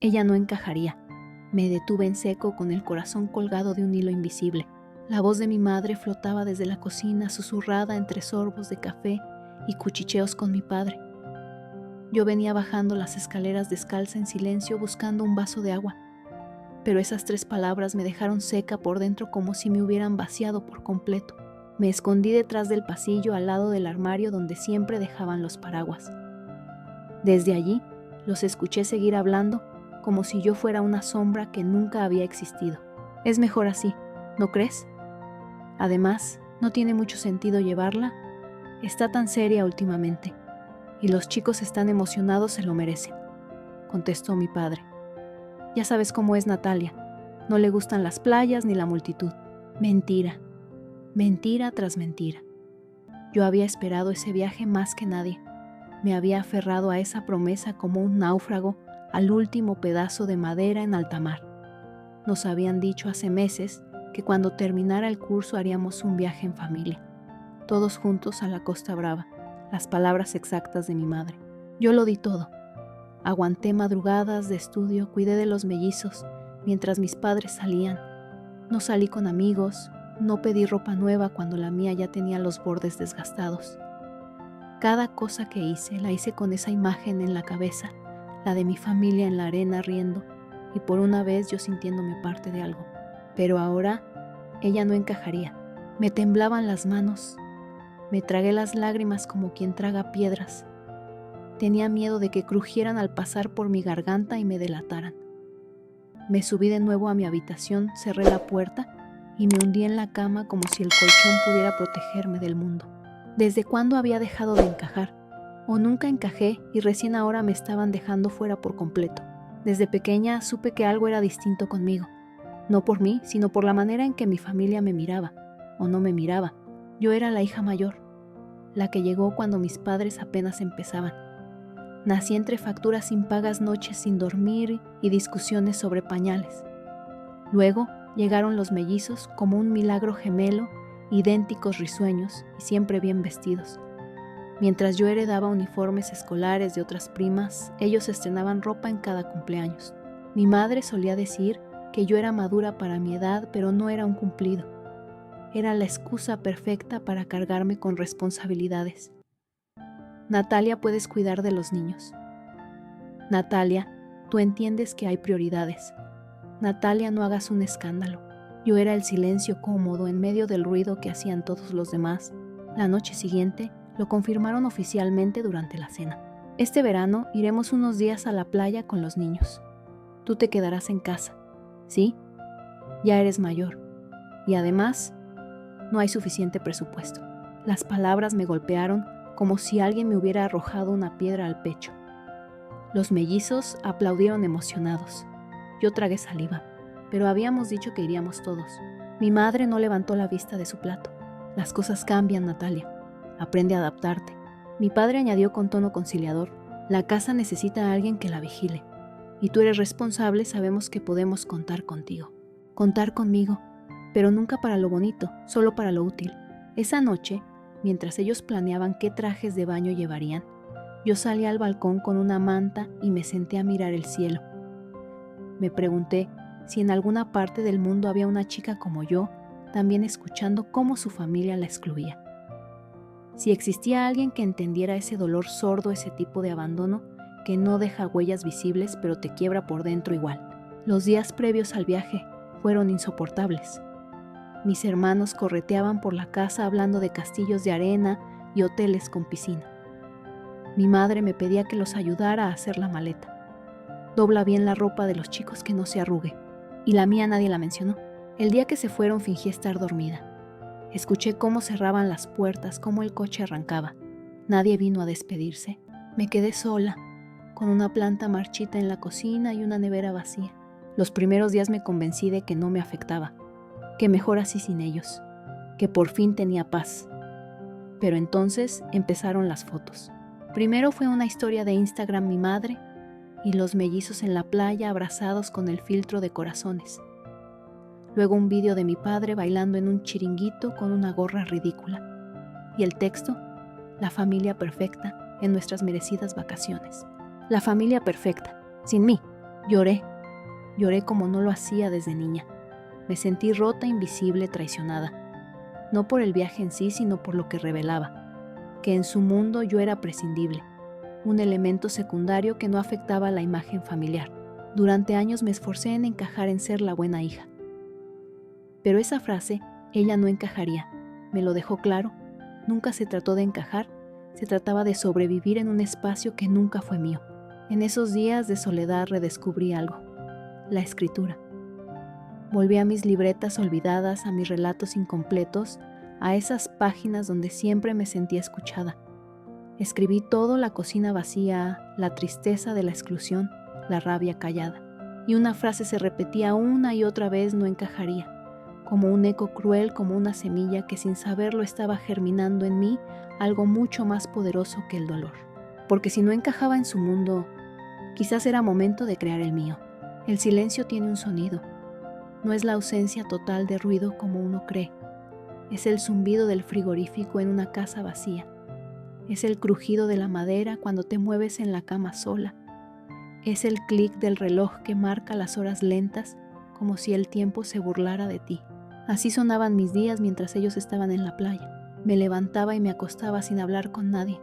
Ella no encajaría. Me detuve en seco con el corazón colgado de un hilo invisible. La voz de mi madre flotaba desde la cocina, susurrada entre sorbos de café y cuchicheos con mi padre. Yo venía bajando las escaleras descalza en silencio buscando un vaso de agua, pero esas 3 palabras me dejaron seca por dentro como si me hubieran vaciado por completo. Me escondí detrás del pasillo al lado del armario donde siempre dejaban los paraguas. Desde allí los escuché seguir hablando como si yo fuera una sombra que nunca había existido. Es mejor así, ¿no crees? Además, no tiene mucho sentido llevarla. Está tan seria últimamente, y los chicos están emocionados, se lo merecen, contestó mi padre. Ya sabes cómo es Natalia, no le gustan las playas ni la multitud. Mentira, mentira tras mentira. Yo había esperado ese viaje más que nadie. Me había aferrado a esa promesa como un náufrago al último pedazo de madera en alta mar. Nos habían dicho hace meses que cuando terminara el curso haríamos un viaje en familia, todos juntos a la Costa Brava, las palabras exactas de mi madre. Yo lo di todo. Aguanté madrugadas de estudio, cuidé de los mellizos, mientras mis padres salían. No salí con amigos, no pedí ropa nueva cuando la mía ya tenía los bordes desgastados. Cada cosa que hice, la hice con esa imagen en la cabeza, la de mi familia en la arena riendo, y por una vez yo sintiéndome parte de algo. Pero ahora, ella no encajaría. Me temblaban las manos. Me tragué las lágrimas como quien traga piedras. Tenía miedo de que crujieran al pasar por mi garganta y me delataran. Me subí de nuevo a mi habitación, cerré la puerta y me hundí en la cama como si el colchón pudiera protegerme del mundo. ¿Desde cuándo había dejado de encajar? O nunca encajé y recién ahora me estaban dejando fuera por completo. Desde pequeña supe que algo era distinto conmigo. No por mí, sino por la manera en que mi familia me miraba, o no me miraba. Yo era la hija mayor, la que llegó cuando mis padres apenas empezaban. Nací entre facturas impagas, noches sin dormir y discusiones sobre pañales. Luego llegaron los mellizos como un milagro gemelo, idénticos, risueños y siempre bien vestidos. Mientras yo heredaba uniformes escolares de otras primas, ellos estrenaban ropa en cada cumpleaños. Mi madre solía decir que yo era madura para mi edad, pero no era un cumplido. Era la excusa perfecta para cargarme con responsabilidades. Natalia, puedes cuidar de los niños. Natalia, tú entiendes que hay prioridades. Natalia, no hagas un escándalo. Yo era el silencio cómodo en medio del ruido que hacían todos los demás. La noche siguiente lo confirmaron oficialmente durante la cena. Este verano iremos unos días a la playa con los niños. Tú te quedarás en casa, ¿sí? Ya eres mayor. Y además, no hay suficiente presupuesto. Las palabras me golpearon como si alguien me hubiera arrojado una piedra al pecho. Los mellizos aplaudieron emocionados. Yo tragué saliva, pero habíamos dicho que iríamos todos. Mi madre no levantó la vista de su plato. Las cosas cambian, Natalia. Aprende a adaptarte. Mi padre añadió con tono conciliador. La casa necesita a alguien que la vigile. Y tú eres responsable, sabemos que podemos contar contigo. Contar conmigo, pero nunca para lo bonito, solo para lo útil. Esa noche, mientras ellos planeaban qué trajes de baño llevarían, yo salí al balcón con una manta y me senté a mirar el cielo. Me pregunté si en alguna parte del mundo había una chica como yo, también escuchando cómo su familia la excluía. Si existía alguien que entendiera ese dolor sordo, ese tipo de abandono que no deja huellas visibles pero te quiebra por dentro igual. Los días previos al viaje fueron insoportables. Mis hermanos correteaban por la casa hablando de castillos de arena y hoteles con piscina. Mi madre me pedía que los ayudara a hacer la maleta. Dobla bien la ropa de los chicos que no se arrugue. Y la mía nadie la mencionó. El día que se fueron fingí estar dormida. Escuché cómo cerraban las puertas, cómo el coche arrancaba. Nadie vino a despedirse. Me quedé sola, con una planta marchita en la cocina y una nevera vacía. Los primeros días me convencí de que no me afectaba, que mejor así sin ellos, que por fin tenía paz. Pero entonces empezaron las fotos. Primero fue una historia de Instagram mi madre y los mellizos en la playa abrazados con el filtro de corazones. Luego un vídeo de mi padre bailando en un chiringuito con una gorra ridícula. Y el texto, la familia perfecta en nuestras merecidas vacaciones. La familia perfecta, sin mí. Lloré, lloré como no lo hacía desde niña. Me sentí rota, invisible, traicionada. No por el viaje en sí, sino por lo que revelaba, que en su mundo yo era prescindible, un elemento secundario que no afectaba la imagen familiar. Durante años me esforcé en encajar en ser la buena hija. Pero esa frase, ella no encajaría, me lo dejó claro. Nunca se trató de encajar, se trataba de sobrevivir en un espacio que nunca fue mío. En esos días de soledad redescubrí algo, la escritura. Volví a mis libretas olvidadas, a mis relatos incompletos, a esas páginas donde siempre me sentía escuchada. Escribí todo: la cocina vacía, la tristeza de la exclusión, la rabia callada. Y una frase se repetía una y otra vez: no encajaría. Como un eco cruel, como una semilla que sin saberlo estaba germinando en mí algo mucho más poderoso que el dolor. Porque si no encajaba en su mundo, quizás era momento de crear el mío. El silencio tiene un sonido. No es la ausencia total de ruido como uno cree. Es el zumbido del frigorífico en una casa vacía. Es el crujido de la madera cuando te mueves en la cama sola. Es el clic del reloj que marca las horas lentas como si el tiempo se burlara de ti. Así sonaban mis días mientras ellos estaban en la playa. Me levantaba y me acostaba sin hablar con nadie.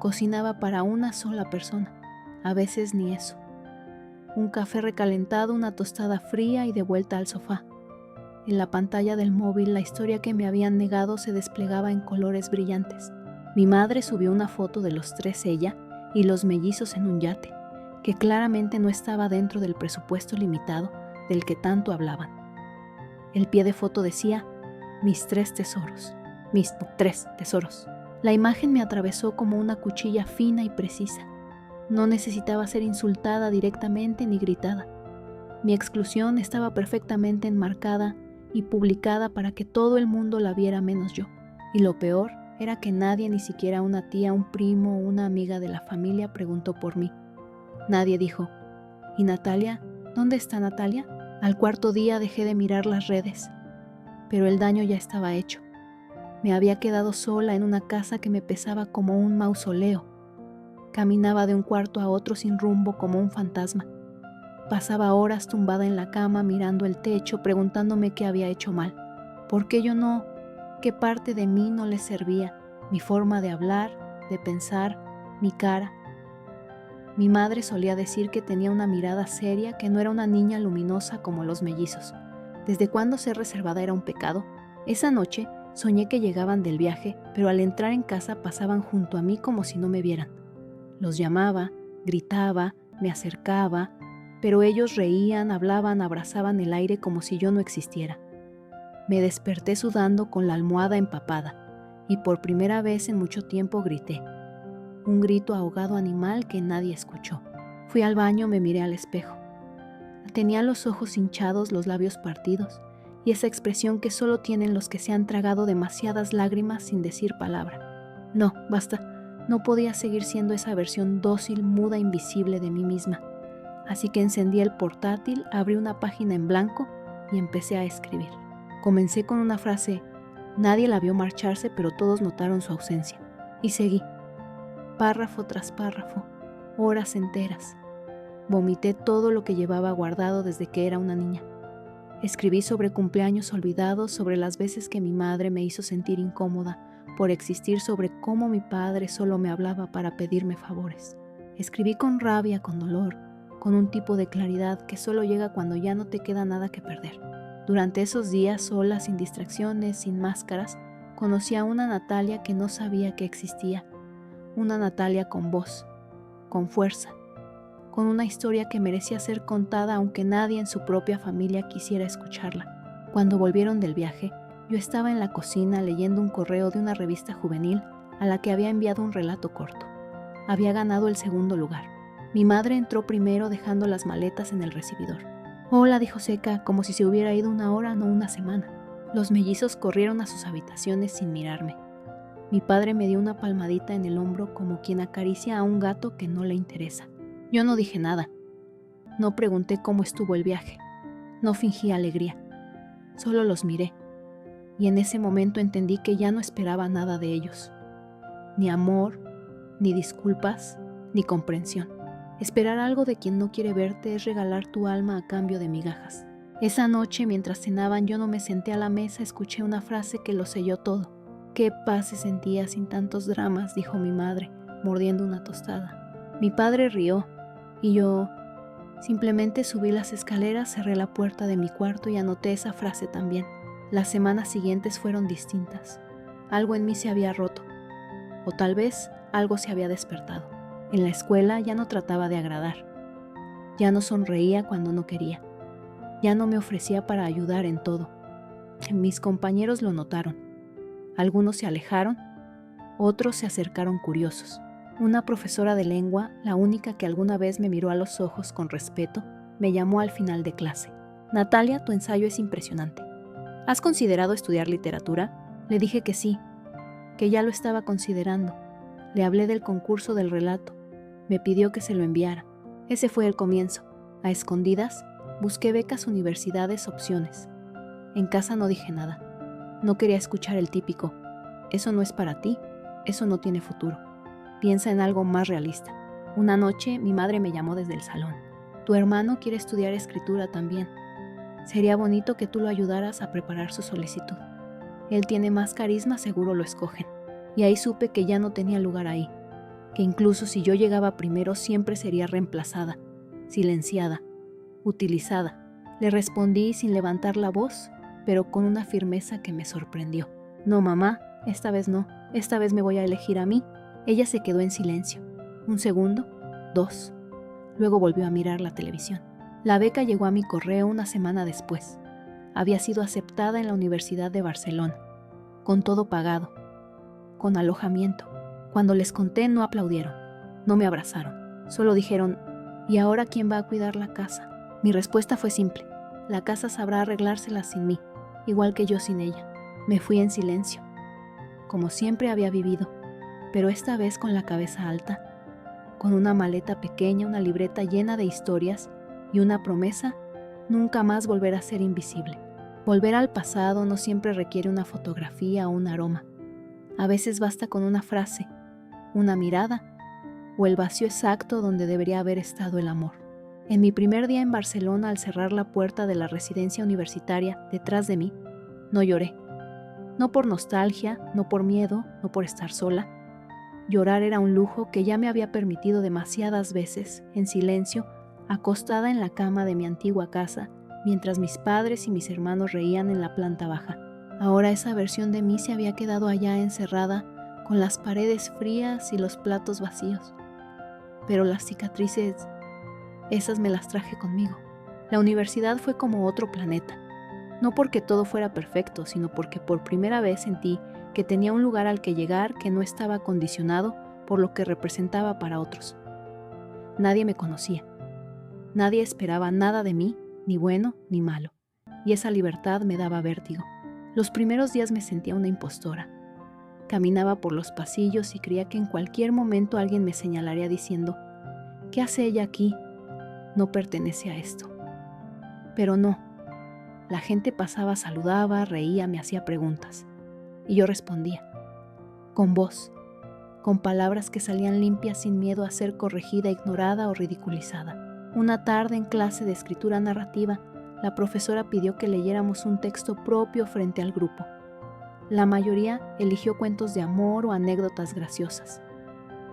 Cocinaba para una sola persona, a veces ni eso. Un café recalentado, una tostada fría y de vuelta al sofá. En la pantalla del móvil la historia que me habían negado se desplegaba en colores brillantes. Mi madre subió una foto de los 3, ella y los mellizos, en un yate, que claramente no estaba dentro del presupuesto limitado del que tanto hablaban. El pie de foto decía: mis 3 tesoros, mis 3 tesoros. La imagen me atravesó como una cuchilla fina y precisa. No necesitaba ser insultada directamente ni gritada. Mi exclusión estaba perfectamente enmarcada y publicada para que todo el mundo la viera menos yo. Y lo peor era que nadie, ni siquiera una tía, un primo o una amiga de la familia, preguntó por mí. Nadie dijo: ¿y Natalia? ¿Dónde está Natalia? Al 4.º día dejé de mirar las redes, pero el daño ya estaba hecho. Me había quedado sola en una casa que me pesaba como un mausoleo. Caminaba de un cuarto a otro sin rumbo como un fantasma. Pasaba horas tumbada en la cama mirando el techo, preguntándome qué había hecho mal. ¿Por qué yo no? ¿Qué parte de mí no les servía? Mi forma de hablar, de pensar, mi cara. Mi madre solía decir que tenía una mirada seria, que no era una niña luminosa como los mellizos. ¿Desde cuándo ser reservada era un pecado? Esa noche soñé que llegaban del viaje, pero al entrar en casa pasaban junto a mí como si no me vieran. Los llamaba, gritaba, me acercaba, pero ellos reían, hablaban, abrazaban el aire como si yo no existiera. Me desperté sudando con la almohada empapada y por primera vez en mucho tiempo grité. Un grito ahogado animal que nadie escuchó. Fui al baño, me miré al espejo. Tenía los ojos hinchados, los labios partidos y esa expresión que solo tienen los que se han tragado demasiadas lágrimas sin decir palabra. No, basta. No podía seguir siendo esa versión dócil, muda, invisible de mí misma. Así que encendí el portátil, abrí una página en blanco y empecé a escribir. Comencé con una frase: nadie la vio marcharse, pero todos notaron su ausencia. Y seguí, párrafo tras párrafo, horas enteras. Vomité todo lo que llevaba guardado desde que era una niña. Escribí sobre cumpleaños olvidados, sobre las veces que mi madre me hizo sentir incómoda por existir, sobre cómo mi padre solo me hablaba para pedirme favores. Escribí con rabia, con dolor, con un tipo de claridad que solo llega cuando ya no te queda nada que perder. Durante esos días, sola, sin distracciones, sin máscaras, conocí a una Natalia que no sabía que existía. Una Natalia con voz, con fuerza, con una historia que merecía ser contada aunque nadie en su propia familia quisiera escucharla. Cuando volvieron del viaje, yo estaba en la cocina leyendo un correo de una revista juvenil a la que había enviado un relato corto. Había ganado el 2.º lugar. Mi madre entró primero dejando las maletas en el recibidor. Hola, dijo seca, como si se hubiera ido 1 hora, no 1 semana. Los mellizos corrieron a sus habitaciones sin mirarme. Mi padre me dio una palmadita en el hombro como quien acaricia a un gato que no le interesa. Yo no dije nada. No pregunté cómo estuvo el viaje. No fingí alegría. Solo los miré. Y en ese momento entendí que ya no esperaba nada de ellos. Ni amor, ni disculpas, ni comprensión. Esperar algo de quien no quiere verte es regalar tu alma a cambio de migajas. Esa noche, mientras cenaban, yo no me senté a la mesa, escuché una frase que lo selló todo. Qué paz se sentía sin tantos dramas, dijo mi madre, mordiendo una tostada. Mi padre rió, y yo simplemente subí las escaleras, cerré la puerta de mi cuarto y anoté esa frase también. Las semanas siguientes fueron distintas. Algo en mí se había roto, o tal vez algo se había despertado. En la escuela ya no trataba de agradar. Ya no sonreía cuando no quería. Ya no me ofrecía para ayudar en todo. Mis compañeros lo notaron. Algunos se alejaron, otros se acercaron curiosos. Una profesora de lengua, la única que alguna vez me miró a los ojos con respeto, me llamó al final de clase. Natalia, tu ensayo es impresionante. ¿Has considerado estudiar literatura? Le dije que sí, que ya lo estaba considerando. Le hablé del concurso del relato. Me pidió que se lo enviara. Ese fue el comienzo. A escondidas, busqué becas, universidades, opciones. En casa no dije nada. No quería escuchar el típico: eso no es para ti, eso no tiene futuro. Piensa en algo más realista. Una noche mi madre me llamó desde el salón. Tu hermano quiere estudiar escritura también. Sería bonito que tú lo ayudaras a preparar su solicitud. Él tiene más carisma, seguro lo escogen. Y ahí supe que ya no tenía lugar ahí. Que incluso si yo llegaba primero siempre sería reemplazada, silenciada, utilizada. Le respondí sin levantar la voz, pero con una firmeza que me sorprendió. No, mamá, esta vez no. Esta vez me voy a elegir a mí. Ella se quedó en silencio. Un segundo, 2. Luego volvió a mirar la televisión. La beca llegó a mi correo una semana después. Había sido aceptada en la Universidad de Barcelona, con todo pagado, con alojamiento. Cuando les conté, no aplaudieron, no me abrazaron. Solo dijeron: ¿y ahora quién va a cuidar la casa? Mi respuesta fue simple: la casa sabrá arreglársela sin mí, igual que yo sin ella. Me fui en silencio, como siempre había vivido, pero esta vez con la cabeza alta, con una maleta pequeña, una libreta llena de historias y una promesa: nunca más volver a ser invisible. Volver al pasado no siempre requiere una fotografía o un aroma. A veces basta con una frase, una mirada o el vacío exacto donde debería haber estado el amor. En mi primer día en Barcelona, al cerrar la puerta de la residencia universitaria detrás de mí, no lloré. No por nostalgia, no por miedo, no por estar sola. Llorar era un lujo que ya me había permitido demasiadas veces, en silencio, acostada en la cama de mi antigua casa, mientras mis padres y mis hermanos reían en la planta baja. Ahora esa versión de mí se había quedado allá encerrada, con las paredes frías y los platos vacíos. Pero las cicatrices, esas me las traje conmigo. La universidad fue como otro planeta. No porque todo fuera perfecto, sino porque por primera vez sentí que tenía un lugar al que llegar que no estaba condicionado por lo que representaba para otros. Nadie me conocía. Nadie esperaba nada de mí, ni bueno ni malo. Y esa libertad me daba vértigo. Los primeros días me sentía una impostora. Caminaba por los pasillos y creía que en cualquier momento alguien me señalaría diciendo: ¿qué hace ella aquí? No pertenece a esto. Pero no. La gente pasaba, saludaba, reía, me hacía preguntas. Y yo respondía. Con voz. Con palabras que salían limpias sin miedo a ser corregida, ignorada o ridiculizada. Una tarde en clase de escritura narrativa, la profesora pidió que leyéramos un texto propio frente al grupo. La mayoría eligió cuentos de amor o anécdotas graciosas.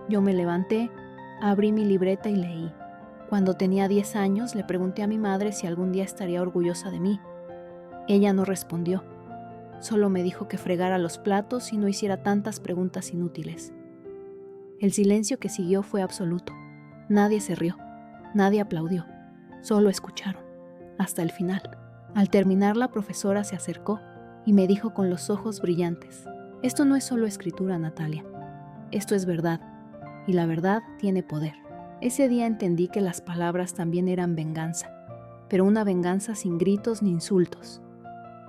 Yo me levanté, abrí mi libreta y leí. Cuando tenía 10 años, le pregunté a mi madre si algún día estaría orgullosa de mí. Ella no respondió. Solo me dijo que fregara los platos y no hiciera tantas preguntas inútiles. El silencio que siguió fue absoluto. Nadie se rió, nadie aplaudió, solo escucharon, hasta el final. Al terminar, la profesora se acercó y me dijo con los ojos brillantes: esto no es solo escritura, Natalia, esto es verdad, y la verdad tiene poder. Ese día entendí que las palabras también eran venganza, pero una venganza sin gritos ni insultos,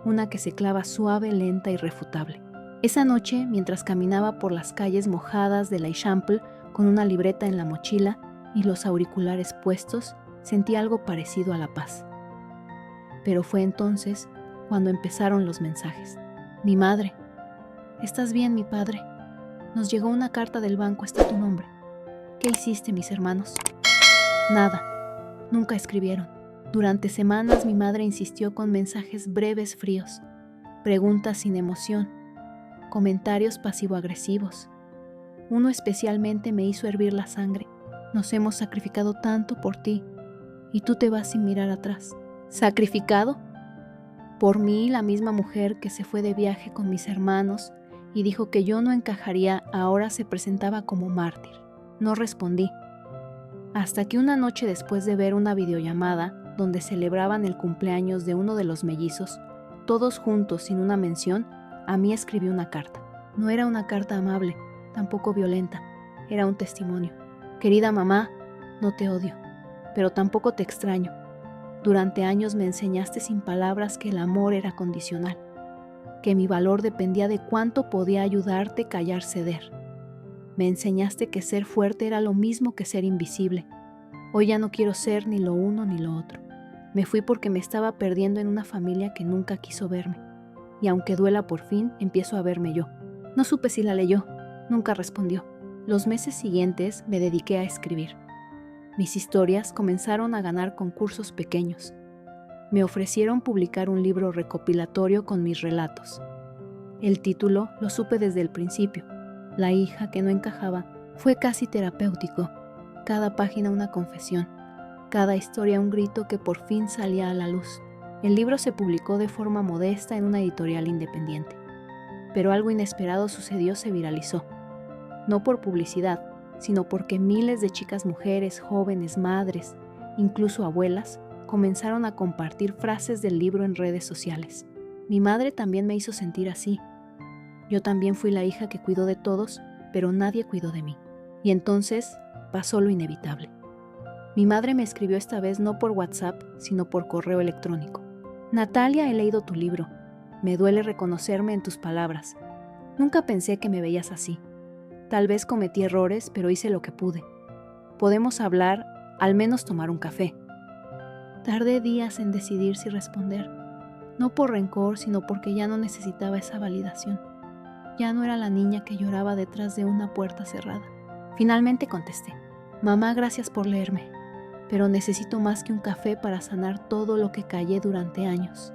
una que se clava suave, lenta y irrefutable. Esa noche, mientras caminaba por las calles mojadas de l'Eixample con una libreta en la mochila y los auriculares puestos, sentí algo parecido a la paz. Pero fue entonces cuando empezaron los mensajes. Mi madre. ¿Estás bien, mi padre? Nos llegó una carta del banco, está tu nombre. ¿Qué hiciste, mis hermanos? Nada, nunca escribieron. Durante semanas mi madre insistió con mensajes breves fríos, preguntas sin emoción, comentarios pasivo-agresivos. Uno especialmente me hizo hervir la sangre. Nos hemos sacrificado tanto por ti y tú te vas sin mirar atrás. ¿Sacrificado? Por mí, la misma mujer que se fue de viaje con mis hermanos y dijo que yo no encajaría, ahora se presentaba como mártir. No respondí. Hasta que una noche, después de ver una videollamada donde celebraban el cumpleaños de uno de los mellizos, todos juntos sin una mención, a mí escribí una carta. No era una carta amable, tampoco violenta, era un testimonio. Querida mamá, no te odio, pero tampoco te extraño. Durante años me enseñaste sin palabras que el amor era condicional, que mi valor dependía de cuánto podía ayudarte, callar, ceder. Me enseñaste que ser fuerte era lo mismo que ser invisible. Hoy ya no quiero ser ni lo uno ni lo otro. Me fui porque me estaba perdiendo en una familia que nunca quiso verme. Y aunque duela, por fin empiezo a verme yo. No supe si la leyó, nunca respondió. Los meses siguientes me dediqué a escribir. Mis historias comenzaron a ganar concursos pequeños. Me ofrecieron publicar un libro recopilatorio con mis relatos. El título lo supe desde el principio. La hija que no encajaba. Fue casi terapéutico. Cada página una confesión. Cada historia un grito que por fin salía a la luz. El libro se publicó de forma modesta en una editorial independiente. Pero algo inesperado sucedió, se viralizó. No por publicidad, sino porque miles de chicas, mujeres, jóvenes, madres, incluso abuelas, comenzaron a compartir frases del libro en redes sociales. Mi madre también me hizo sentir así. Yo también fui la hija que cuidó de todos, pero nadie cuidó de mí. Y entonces pasó lo inevitable. Mi madre me escribió esta vez no por WhatsApp, sino por correo electrónico. Natalia, he leído tu libro. Me duele reconocerme en tus palabras. Nunca pensé que me veías así. Tal vez cometí errores, pero hice lo que pude. Podemos hablar, al menos tomar un café. Tardé días en decidir si responder. No por rencor, sino porque ya no necesitaba esa validación. Ya no era la niña que lloraba detrás de una puerta cerrada. Finalmente contesté. Mamá, gracias por leerme, pero necesito más que un café para sanar todo lo que callé durante años.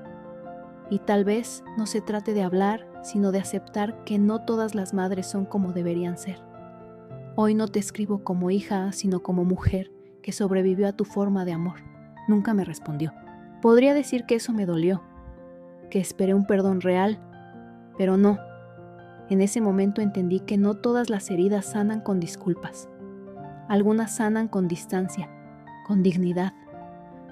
Y tal vez no se trate de hablar, sino de aceptar que no todas las madres son como deberían ser. Hoy no te escribo como hija, sino como mujer que sobrevivió a tu forma de amor. Nunca me respondió. Podría decir que eso me dolió, que esperé un perdón real, pero no. En ese momento entendí que no todas las heridas sanan con disculpas. Algunas sanan con distancia, con dignidad,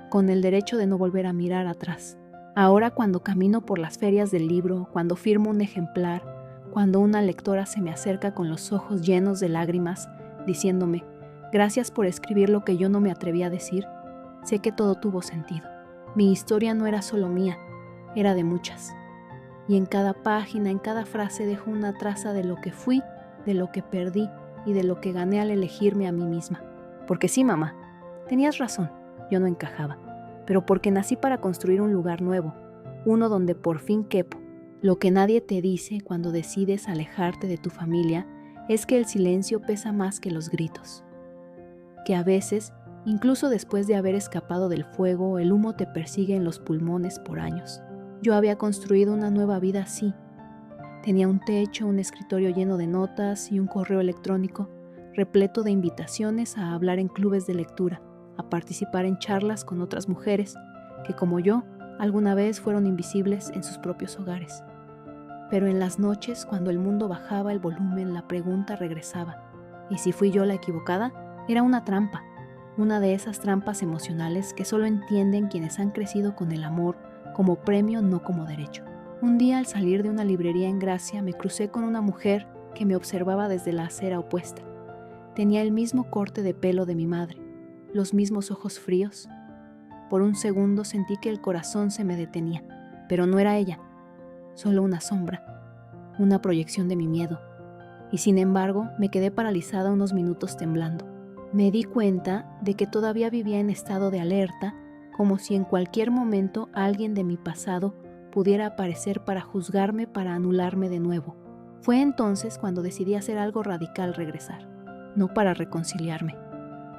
con el derecho de no volver a mirar atrás. Ahora, cuando camino por las ferias del libro, cuando firmo un ejemplar, cuando una lectora se me acerca con los ojos llenos de lágrimas, diciéndome, gracias por escribir lo que yo no me atreví a decir, sé que todo tuvo sentido. Mi historia no era solo mía, era de muchas. Y en cada página, en cada frase dejo una traza de lo que fui, de lo que perdí y de lo que gané al elegirme a mí misma. Porque sí, mamá, tenías razón, yo no encajaba, pero porque nací para construir un lugar nuevo, uno donde por fin quepo. Lo que nadie te dice cuando decides alejarte de tu familia es que el silencio pesa más que los gritos. Que a veces, incluso después de haber escapado del fuego, el humo te persigue en los pulmones por años. Yo había construido una nueva vida así. Tenía un techo, un escritorio lleno de notas y un correo electrónico repleto de invitaciones a hablar en clubes de lectura, a participar en charlas con otras mujeres que, como yo, alguna vez fueron invisibles en sus propios hogares. Pero en las noches, cuando el mundo bajaba el volumen, la pregunta regresaba. ¿Y si fui yo la equivocada? Era una trampa, una de esas trampas emocionales que solo entienden quienes han crecido con el amor como premio, no como derecho. Un día, al salir de una librería en Gracia, me crucé con una mujer que me observaba desde la acera opuesta. Tenía el mismo corte de pelo de mi madre, los mismos ojos fríos. Por un segundo sentí que el corazón se me detenía, pero no era ella, solo una sombra, una proyección de mi miedo. Y sin embargo, me quedé paralizada unos minutos temblando. Me di cuenta de que todavía vivía en estado de alerta, como si en cualquier momento alguien de mi pasado pudiera aparecer para juzgarme, para anularme de nuevo. Fue entonces cuando decidí hacer algo radical: regresar, no para reconciliarme,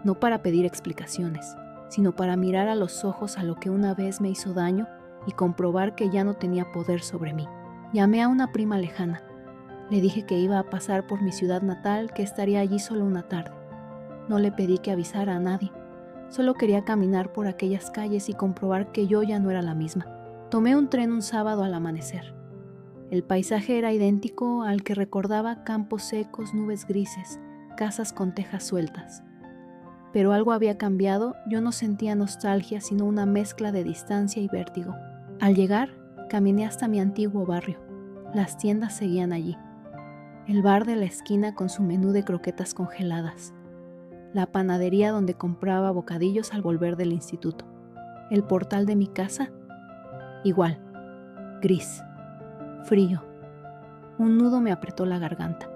no para pedir explicaciones, sino para mirar a los ojos a lo que una vez me hizo daño y comprobar que ya no tenía poder sobre mí. Llamé a una prima lejana. Le dije que iba a pasar por mi ciudad natal, que estaría allí solo una tarde. No le pedí que avisara a nadie. Solo quería caminar por aquellas calles y comprobar que yo ya no era la misma. Tomé un tren un sábado al amanecer. El paisaje era idéntico al que recordaba: campos secos, nubes grises, casas con tejas sueltas. Pero algo había cambiado. Yo no sentía nostalgia, sino una mezcla de distancia y vértigo. Al llegar, caminé hasta mi antiguo barrio. Las tiendas seguían allí. El bar de la esquina con su menú de croquetas congeladas. La panadería donde compraba bocadillos al volver del instituto. El portal de mi casa, igual, gris, frío. Un nudo me apretó la garganta,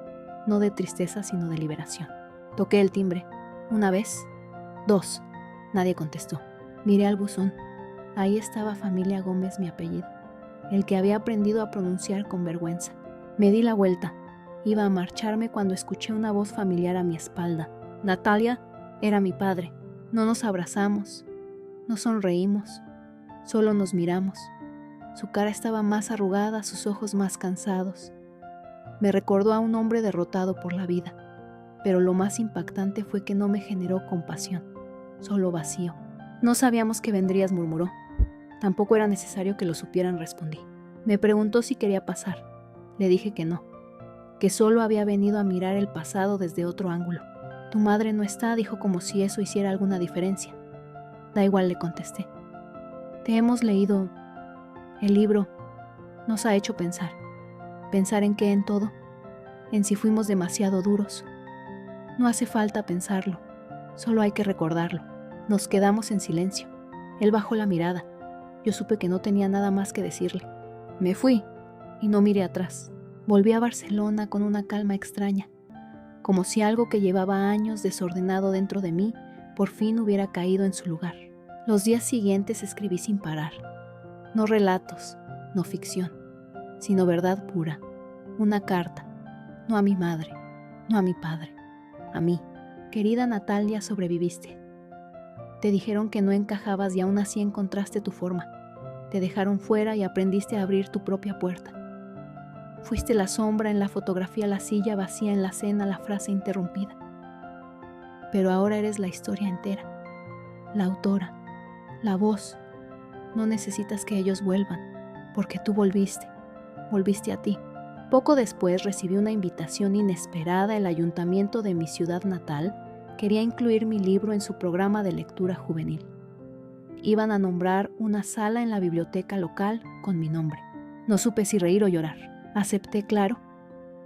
no de tristeza sino de liberación. Toqué el timbre, una vez, dos, nadie contestó. Miré al buzón, ahí estaba Familia Gómez, mi apellido, el que había aprendido a pronunciar con vergüenza. Me di la vuelta, iba a marcharme cuando escuché una voz familiar a mi espalda. Natalia era mi padre. No nos abrazamos, no sonreímos, solo nos miramos. Su cara estaba más arrugada, sus ojos más cansados. Me recordó a un hombre derrotado por la vida, pero lo más impactante fue que no me generó compasión, solo vacío. No sabíamos que vendrías, murmuró. Tampoco era necesario que lo supieran, respondí. Me preguntó si quería pasar. Le dije que no, que solo había venido a mirar el pasado desde otro ángulo. Tu madre no está, dijo como si eso hiciera alguna diferencia. Da igual, le contesté. Te hemos leído. El libro nos ha hecho pensar. ¿Pensar en qué? En todo. En si fuimos demasiado duros. No hace falta pensarlo, solo hay que recordarlo. Nos quedamos en silencio. Él bajó la mirada. Yo supe que no tenía nada más que decirle. Me fui y no miré atrás. Volví a Barcelona con una calma extraña, como si algo que llevaba años desordenado dentro de mí por fin hubiera caído en su lugar. Los días siguientes escribí sin parar. No relatos, no ficción, sino verdad pura. Una carta, no a mi madre, no a mi padre, a mí. Querida Natalia, sobreviviste. Te dijeron que no encajabas y aún así encontraste tu forma. Te dejaron fuera y aprendiste a abrir tu propia puerta. Fuiste la sombra en la fotografía, la silla vacía en la cena, la frase interrumpida. Pero ahora eres la historia entera, la autora, la voz. No necesitas que ellos vuelvan, porque tú volviste a ti. Poco después recibí una invitación inesperada. El ayuntamiento de mi ciudad natal quería incluir mi libro en su programa de lectura juvenil. Iban a nombrar una sala en la biblioteca local con mi nombre. No supe si reír o llorar. Acepté, claro,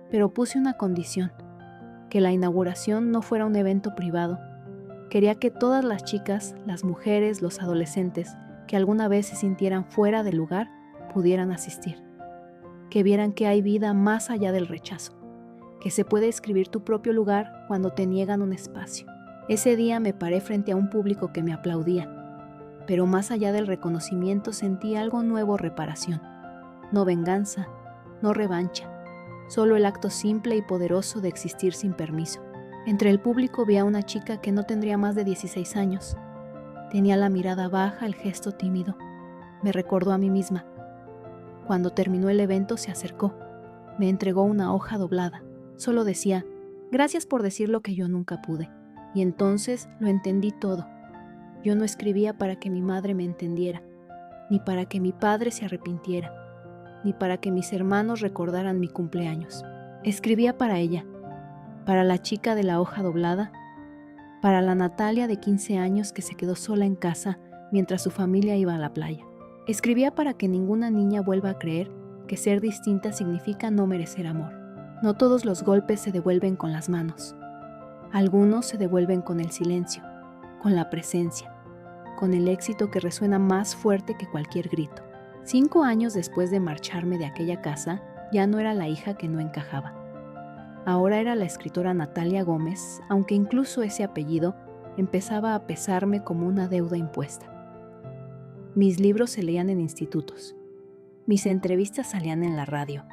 pero puse una condición: que la inauguración no fuera un evento privado. Quería que todas las chicas, las mujeres, los adolescentes que alguna vez se sintieran fuera del lugar pudieran asistir. Que vieran que hay vida más allá del rechazo, que se puede escribir tu propio lugar cuando te niegan un espacio. Ese día me paré frente a un público que me aplaudía, pero más allá del reconocimiento sentí algo nuevo: reparación. No venganza, no revancha, solo el acto simple y poderoso de existir sin permiso. Entre el público vi a una chica que no tendría más de 16 años. Tenía la mirada baja, el gesto tímido. Me recordó a mí misma. Cuando terminó el evento se acercó. Me entregó una hoja doblada. Solo decía: gracias por decir lo que yo nunca pude. Y entonces lo entendí todo. Yo no escribía para que mi madre me entendiera, ni para que mi padre se arrepintiera, ni para que mis hermanos recordaran mi cumpleaños. Escribía para ella, para la chica de la hoja doblada, para la Natalia de 15 años que se quedó sola en casa mientras su familia iba a la playa. Escribía para que ninguna niña vuelva a creer que ser distinta significa no merecer amor. No todos los golpes se devuelven con las manos. Algunos se devuelven con el silencio, con la presencia, con el éxito que resuena más fuerte que cualquier grito. 5 años después de marcharme de aquella casa, ya no era la hija que no encajaba. Ahora era la escritora Natalia Gómez, aunque incluso ese apellido empezaba a pesarme como una deuda impuesta. Mis libros se leían en institutos. Mis entrevistas salían en la radio.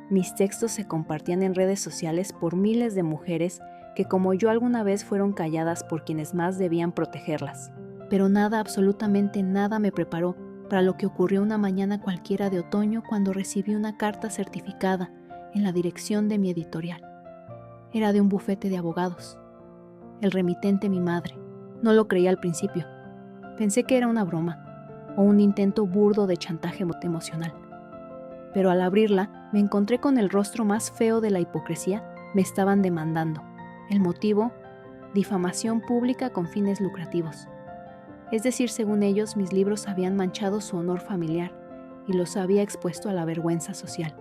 Mis textos se compartían en redes sociales por miles de mujeres que como yo alguna vez fueron calladas por quienes más debían protegerlas. Pero nada, absolutamente nada me preparó para lo que ocurrió una mañana cualquiera de otoño cuando recibí una carta certificada en la dirección de mi editorial. Era de un bufete de abogados. El remitente, mi madre. No lo creí al principio. Pensé que era una broma o un intento burdo de chantaje emocional. Pero al abrirla, me encontré con el rostro más feo de la hipocresía. Me estaban demandando. El motivo: difamación pública con fines lucrativos. Es decir, según ellos, mis libros habían manchado su honor familiar y los había expuesto a la vergüenza social.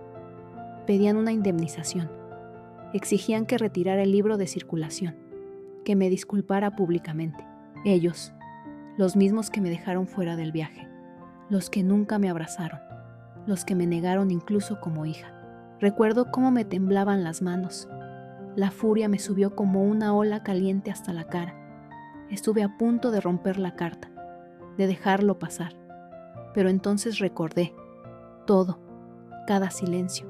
Pedían una indemnización. Exigían que retirara el libro de circulación, que me disculpara públicamente. Ellos, los mismos que me dejaron fuera del viaje, los que nunca me abrazaron, los que me negaron incluso como hija. Recuerdo cómo me temblaban las manos. La furia me subió como una ola caliente hasta la cara. Estuve a punto de romper la carta, de dejarlo pasar. Pero entonces recordé todo, cada silencio,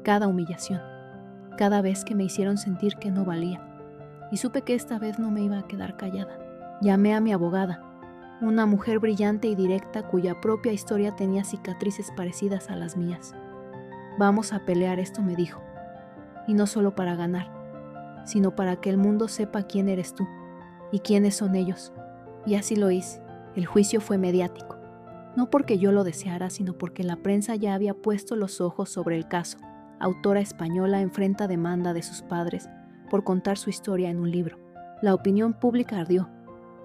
cada humillación, cada vez que me hicieron sentir que no valía. Y supe que esta vez no me iba a quedar callada. Llamé a mi abogada, una mujer brillante y directa cuya propia historia tenía cicatrices parecidas a las mías. Vamos a pelear esto, me dijo. Y no solo para ganar, sino para que el mundo sepa quién eres tú y quiénes son ellos. Y así lo hice. El juicio fue mediático. No porque yo lo deseara, sino porque la prensa ya había puesto los ojos sobre el caso. Autora española enfrenta demanda de sus padres por contar su historia en un libro. La opinión pública ardió.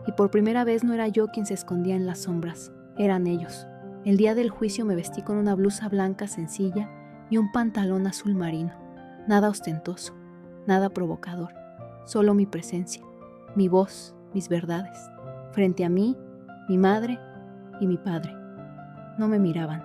Y por primera vez no era yo quien se escondía en las sombras. Eran ellos. El día del juicio me vestí con una blusa blanca sencilla y un pantalón azul marino. Nada ostentoso, nada provocador. Solo mi presencia, mi voz, mis verdades. Frente a mí, mi madre y mi padre. No me miraban.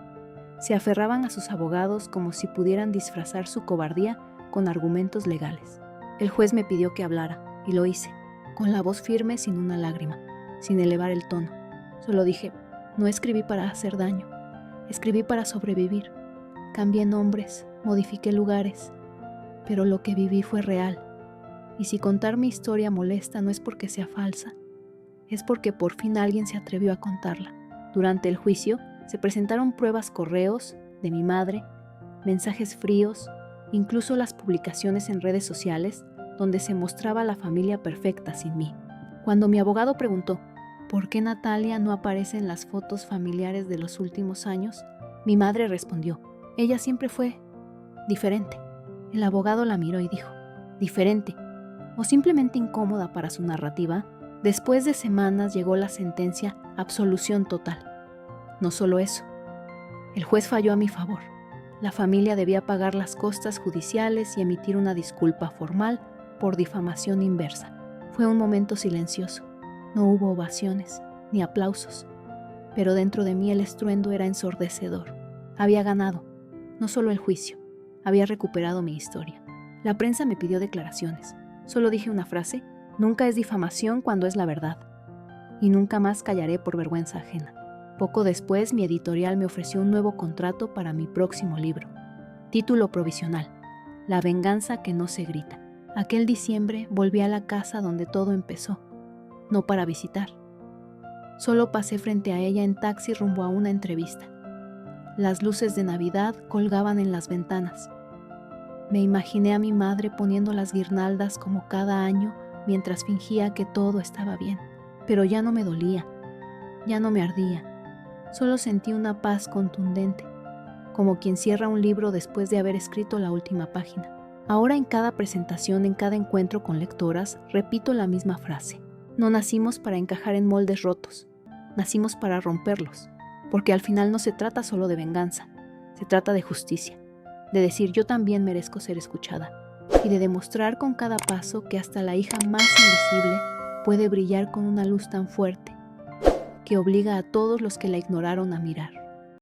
Se aferraban a sus abogados como si pudieran disfrazar su cobardía con argumentos legales. El juez me pidió que hablara, y lo hice, con la voz firme, sin una lágrima, sin elevar el tono. Solo dije: no escribí para hacer daño, escribí para sobrevivir. Cambié nombres, modifiqué lugares, pero lo que viví fue real. Y si contar mi historia molesta, no es porque sea falsa, es porque por fin alguien se atrevió a contarla. Durante el juicio se presentaron pruebas, correos de mi madre, mensajes fríos, incluso las publicaciones en redes sociales donde se mostraba la familia perfecta sin mí. Cuando mi abogado preguntó ¿por qué Natalia no aparece en las fotos familiares de los últimos años?, mi madre respondió: ella siempre fue diferente. El abogado la miró y dijo: ¿diferente? ¿O simplemente incómoda para su narrativa? Después de semanas llegó la sentencia: absolución total. No solo eso, el juez falló a mi favor. La familia debía pagar las costas judiciales y emitir una disculpa formal por difamación inversa. Fue un momento silencioso. No hubo ovaciones ni aplausos, pero dentro de mí el estruendo era ensordecedor. Había ganado, no solo el juicio, había recuperado mi historia. La prensa me pidió declaraciones. Solo dije una frase: nunca es difamación cuando es la verdad. Y nunca más callaré por vergüenza ajena. Poco después, mi editorial me ofreció un nuevo contrato para mi próximo libro. Título provisional: La venganza que no se grita. Aquel diciembre volví a la casa donde todo empezó, no para visitar. Solo pasé frente a ella en taxi rumbo a una entrevista. Las luces de Navidad colgaban en las ventanas. Me imaginé a mi madre poniendo las guirnaldas como cada año mientras fingía que todo estaba bien. Pero ya no me dolía, ya no me ardía. Solo sentí una paz contundente, como quien cierra un libro después de haber escrito la última página. Ahora en cada presentación, en cada encuentro con lectoras, repito la misma frase: no nacimos para encajar en moldes rotos, nacimos para romperlos, porque al final no se trata solo de venganza, se trata de justicia, de decir yo también merezco ser escuchada, y de demostrar con cada paso que hasta la hija más invisible puede brillar con una luz tan fuerte que obliga a todos los que la ignoraron a mirar.